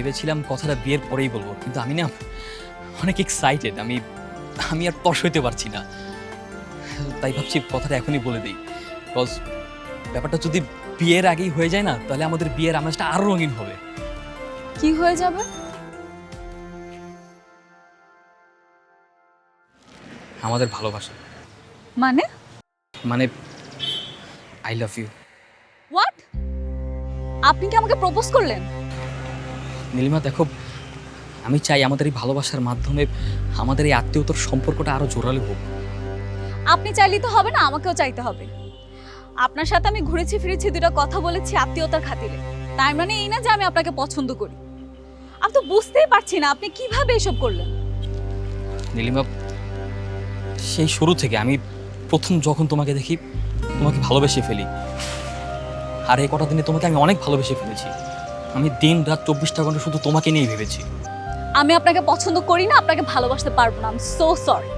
ভেবেছিলাম কথাটা বিয়ের পরেই বলবো, কিন্তু আমি না অনেক এক্সাইটেড। আমি আর তর সইতে পারছি না, তাই ভাবছি কথাটা এখনই বলে দিই। বিকজ ব্যাপারটা যদি বিয়ের আগেই হয়ে যায় না, তাহলে আমাদের বিয়ের আমেজটা আরো রঙিন হবে। কি হয়ে যাবে? আমাদের ভালোবাসা, মানে মানে আই লাভ ইউ। হোয়াট? আপনি কি আমাকে প্রপোজ করলেন? নীলিমা দেখো, আমি চাই আমাদের এই ভালোবাসার মাধ্যমে আমাদের এই আত্মীয়তার সম্পর্কটা আরো জোরালো হোক। আপনি চাইলেই তো হবে না, আমাকেও চাইতে হবে। আপনার সাথে আমি ঘুরেছি ফিরেছি, দুটো কথা বলেছি আত্মীয়তার খাতিরে, তাই মানে এই না যে আমি আপনাকে পছন্দ করি। আমি তো বুঝতেই পারছি না আপনি কিভাবে এসব করলেন। নীলিমা, সেই শুরু থেকে আমি প্রথম যখন তোমাকে দেখি তোমাকে ভালোবেসে ফেলি। আর এই কটা দিনে তোমাকে আমি অনেক ভালোবেসে ফেলেছি। আমি দিন রাত 24টা ঘন্টা শুধু তোমাকে নিয়েই ভেবেছি। আমি আপনাকে পছন্দ করি না, আপনাকে ভালোবাসতে পারবো না। I am so sorry.